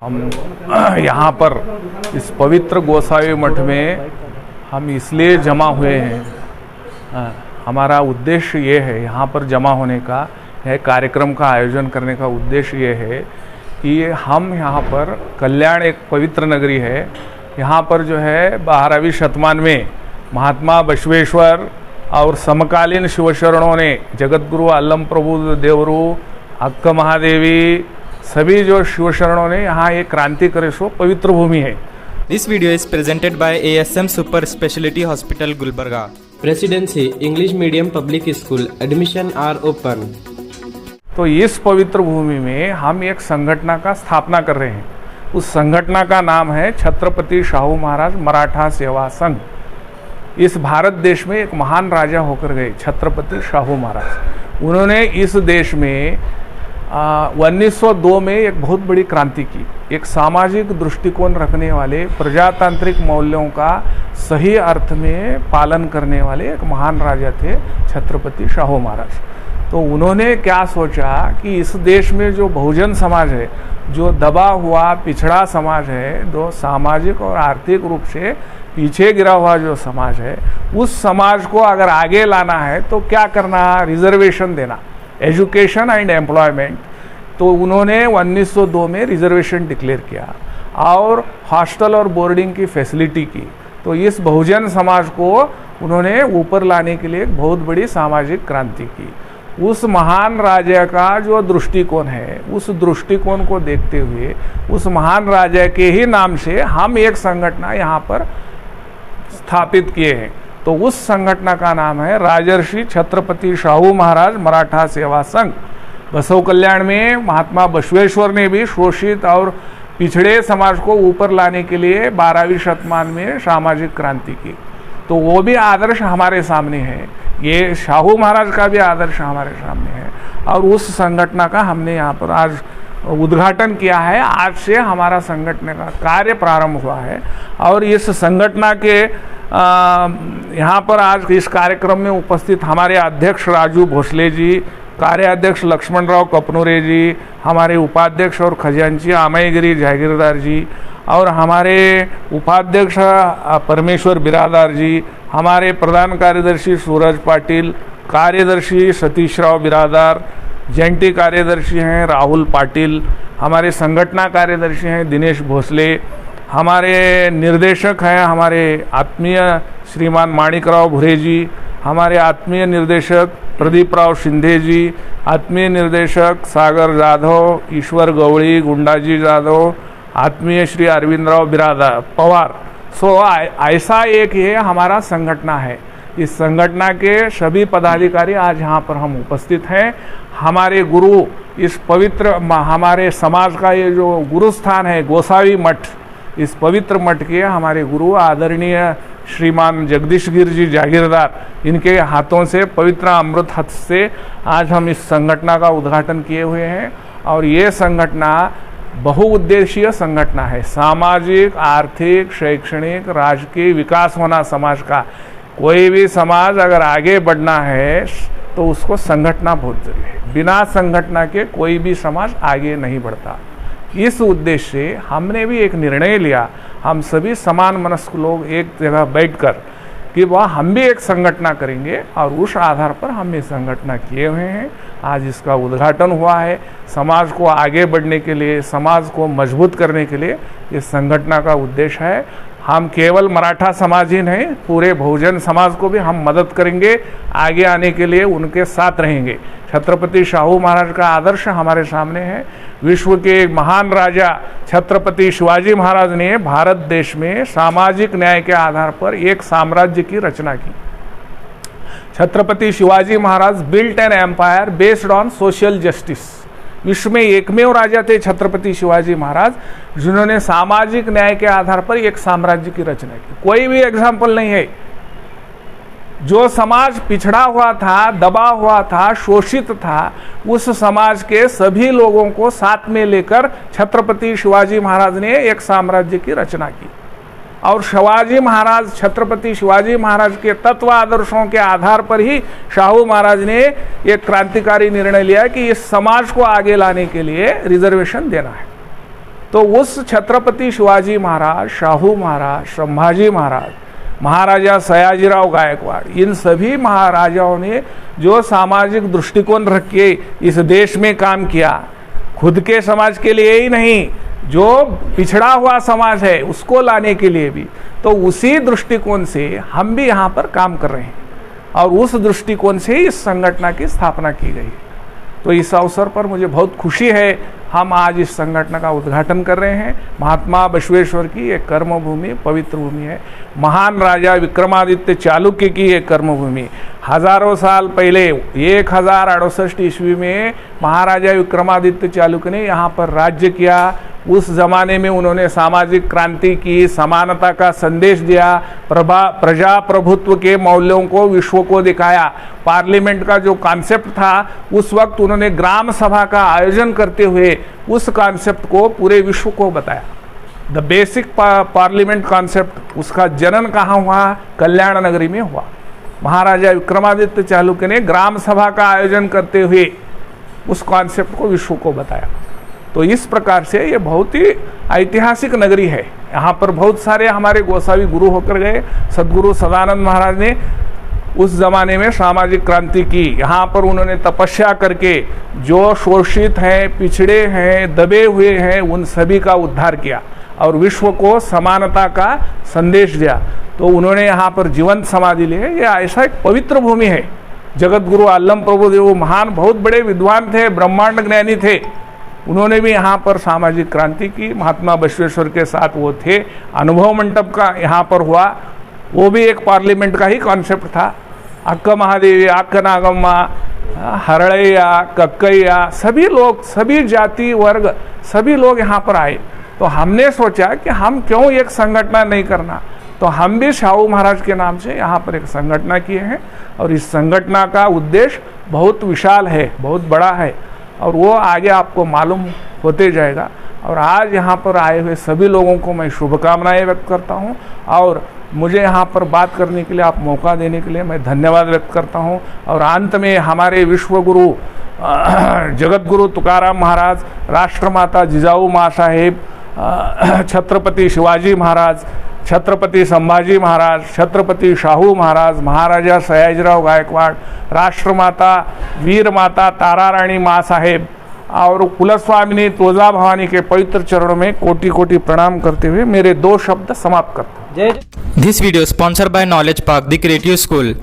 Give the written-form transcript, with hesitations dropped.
हम यहाँ पर इस पवित्र गोसावी मठ में हम इसलिए जमा हुए हैं, हमारा उद्देश्य ये है यहाँ पर जमा होने का, यह कार्यक्रम का आयोजन करने का उद्देश्य ये है कि हम यहाँ पर कल्याण एक पवित्र नगरी है। यहाँ पर जो है 12वीं शतमान में महात्मा बसवेश्वर और समकालीन शिवशरणों ने जगतगुरु अल्लम प्रभु देवरू, अक्क महादेवी, सभी जो शिवशरणों ने यहाँ एक क्रांति करे सो पवित्र भूमि है। This video is presented by ASM Super Speciality Hospital Gulbarga. Presidency English Medium Public School, admission are open. तो इस पवित्र भूमि में हम एक संगठन का स्थापना कर रहे हैं। उस संगठन का नाम है छत्रपति शाहू महाराज मराठा सेवा संघ। इस भारत देश में एक महान राजा होकर गए छत्रपति शाहू महाराज। उन्होंने इस देश में 1902 में एक बहुत बड़ी क्रांति की। एक सामाजिक दृष्टिकोण रखने वाले, प्रजातांत्रिक मूल्यों का सही अर्थ में पालन करने वाले एक महान राजा थे छत्रपति शाहू महाराज। तो उन्होंने क्या सोचा कि इस देश में जो बहुजन समाज है, जो दबा हुआ पिछड़ा समाज है, जो सामाजिक और आर्थिक रूप से पीछे गिरा हुआ जो समाज है, उस समाज को अगर आगे लाना है तो क्या करना, रिजर्वेशन देना, एजुकेशन एंड एम्प्लॉयमेंट। तो उन्होंने 1902 में रिजर्वेशन डिक्लेयर किया और हॉस्टल और बोर्डिंग की फैसिलिटी की। तो इस बहुजन समाज को उन्होंने ऊपर लाने के लिए एक बहुत बड़ी सामाजिक क्रांति की। उस महान राजा का जो दृष्टिकोण है, उस दृष्टिकोण को देखते हुए उस महान राजा के ही नाम से हम एक संगठन यहाँ पर स्थापित किए हैं। तो उस संगठन का नाम है राजर्षि छत्रपति शाहू महाराज मराठा सेवा संघ। बसव कल्याण में महात्मा बसवेश्वर ने भी शोषित और पिछड़े समाज को ऊपर लाने के लिए 12वीं शतमान में सामाजिक क्रांति की। तो वो भी आदर्श हमारे सामने है, ये शाहू महाराज का भी आदर्श हमारे सामने है। और उस संगठन का हमने यहाँ पर आज उद्घाटन किया है। आज से हमारा संगठन का कार्य प्रारंभ हुआ है। और इस संगठन के यहाँ पर आज इस कार्यक्रम में उपस्थित हमारे अध्यक्ष राजू भोसले जी, कार्याध्यक्ष लक्ष्मण राव कपनूरे जी, हमारे उपाध्यक्ष और खजांची आमयगिरी जागीरदार जी, और हमारे उपाध्यक्ष परमेश्वर बिरादार जी, हमारे प्रधान कार्यदर्शी सूरज पाटिल, कार्यदर्शी सतीशराव बिरादार, जयंती कार्यदर्शी हैं राहुल पाटिल, हमारे संगठन कार्यदर्शी हैं दिनेश भोसले, हमारे निर्देशक हैं हमारे आत्मीय श्रीमान माणिकराव भुरे जी, हमारे आत्मीय निर्देशक प्रदीप राव शिंदे जी, आत्मीय निर्देशक सागर जाधव, ईश्वर गवड़ी, गुंडाजी जाधव, आत्मीय श्री अरविंदराव बिरादार पवार। ऐसा एक ये हमारा संगठन है। इस संगठन के सभी पदाधिकारी आज यहाँ पर हम उपस्थित हैं। हमारे गुरु, इस पवित्र हमारे समाज का ये जो गुरु स्थान है गोसावी मठ, इस पवित्र मठ के हमारे गुरु आदरणीय श्रीमान जगदीश गिर जी जागीरदार, इनके हाथों से पवित्र अमृत हस्त से आज हम इस संगठन का उद्घाटन किए हुए हैं। और ये संगठन बहुउद्देशीय संगठन है। सामाजिक, आर्थिक, शैक्षणिक, राजकीय विकास होना समाज का। कोई भी समाज अगर आगे बढ़ना है तो उसको संगठन बहुत जरूरी है। बिना संगठन के कोई भी समाज आगे नहीं बढ़ता। इस उद्देश्य से हमने भी एक निर्णय लिया, हम सभी समान मनस्क लोग एक जगह बैठकर कि वह हम भी एक संगठन करेंगे, और उस आधार पर हम ये संगठन किए हुए हैं। आज इसका उद्घाटन हुआ है। समाज को आगे बढ़ने के लिए, समाज को मजबूत करने के लिए इस संगठन का उद्देश्य है। हम केवल मराठा समाज ही नहीं, पूरे बहुजन समाज को भी हम मदद करेंगे, आगे आने के लिए उनके साथ रहेंगे। छत्रपति शाहू महाराज का आदर्श हमारे सामने है। विश्व के महान राजा छत्रपति शिवाजी महाराज ने भारत देश में सामाजिक न्याय के आधार पर एक साम्राज्य की रचना की। Chhatrapati Shivaji Maharaj built an empire based on social justice. विश्व में एकमेव राजा थे छत्रपति शिवाजी महाराज जिन्होंने सामाजिक न्याय के आधार पर एक साम्राज्य की रचना की। कोई भी एग्जाम्पल नहीं है। जो समाज पिछड़ा हुआ था, दबा हुआ था, शोषित था, उस समाज के सभी लोगों को साथ में लेकर छत्रपति शिवाजी महाराज ने एक साम्राज्य की रचना की। और शिवाजी महाराज, छत्रपति शिवाजी महाराज के तत्व आदर्शों के आधार पर ही शाहू महाराज ने एक क्रांतिकारी निर्णय लिया कि इस समाज को आगे लाने के लिए रिजर्वेशन देना है। तो उस छत्रपति शिवाजी महाराज, शाहू महाराज, संभाजी महाराज, महाराजा सयाजीराव गायकवाड़, इन सभी महाराजाओं ने जो सामाजिक दृष्टिकोण रख के इस देश में काम किया, खुद के समाज के लिए ही नहीं, जो पिछड़ा हुआ समाज है उसको लाने के लिए भी, तो उसी दृष्टिकोण से हम भी यहाँ पर काम कर रहे हैं और उस दृष्टिकोण से इस संगठन की स्थापना की गई है। तो इस अवसर पर मुझे बहुत खुशी है, हम आज इस संगठन का उद्घाटन कर रहे हैं। महात्मा बसवेश्वर की एक कर्मभूमि, पवित्र भूमि है। महान राजा विक्रमादित्य चालुक्य की एक कर्मभूमि। हजारों साल पहले 1068 ईस्वी में महाराजा विक्रमादित्य चालुक्य ने यहाँ पर राज्य किया। उस जमाने में उन्होंने सामाजिक क्रांति की, समानता का संदेश दिया, प्रजाप्रभुत्व के मूल्यों को विश्व को दिखाया। पार्लियामेंट का जो कॉन्सेप्ट था, उस वक्त उन्होंने ग्राम सभा का आयोजन करते हुए उस कॉन्सेप्ट को पूरे विश्व को बताया। द बेसिक पार्लियामेंट कॉन्सेप्ट, उसका जनन कहाँ हुआ? कल्याण नगरी में हुआ। महाराजा विक्रमादित्य चालुक्य ने ग्राम सभा का आयोजन करते हुए उस कॉन्सेप्ट को विश्व को बताया। तो इस प्रकार से ये बहुत ही ऐतिहासिक नगरी है। यहाँ पर बहुत सारे हमारे गोसावी गुरु होकर गए। सद्गुरु सदानंद महाराज ने उस जमाने में सामाजिक क्रांति की। यहाँ पर उन्होंने तपस्या करके जो शोषित हैं, पिछड़े हैं, दबे हुए हैं, उन सभी का उद्धार किया और विश्व को समानता का संदेश दिया। तो उन्होंने यहाँ पर जीवंत समाधि ली है। ये ऐसा एक पवित्र भूमि है। जगत गुरु आलम प्रभुदेव महान, बहुत बड़े विद्वान थे, ब्रह्मांड ज्ञानी थे। उन्होंने भी यहाँ पर सामाजिक क्रांति की। महात्मा बसवेश्वर के साथ वो थे। अनुभव मंडप का यहाँ पर हुआ, वो भी एक पार्लियामेंट का ही कॉन्सेप्ट था। अक्क महादेवी, अक्क नागम्मा, हरड़ैया, कक्कैया, सभी लोग, सभी जाति वर्ग, सभी लोग यहाँ पर आए। तो हमने सोचा कि हम क्यों एक संगठन नहीं करना। तो हम भी शाहू महाराज के नाम से यहाँ पर एक संगठन किए हैं और इस संगठन का उद्देश्य बहुत विशाल है, बहुत बड़ा है और वो आगे आपको मालूम होते जाएगा। और आज यहाँ पर आए हुए सभी लोगों को मैं शुभकामनाएं व्यक्त करता हूँ और मुझे यहाँ पर बात करने के लिए, आप मौका देने के लिए मैं धन्यवाद व्यक्त करता हूँ। और अंत में हमारे विश्व गुरु जगत गुरु तुकाराम महाराज, राष्ट्रमाता जिजाऊ माँ साहेब, छत्रपति शिवाजी महाराज, छत्रपति संभाजी महाराज, छत्रपति शाहू महाराज, महाराजा सयाजीराव गायकवाड़, राष्ट्रमाता वीर माता तारा रानी माँ साहेब और कुलस्वामिनी तुलजा भवानी के पवित्र चरणों में कोटि कोटि प्रणाम करते हुए मेरे 2 शब्द समाप्त करता हूँ। This video sponsored by Knowledge Park, the Creative School.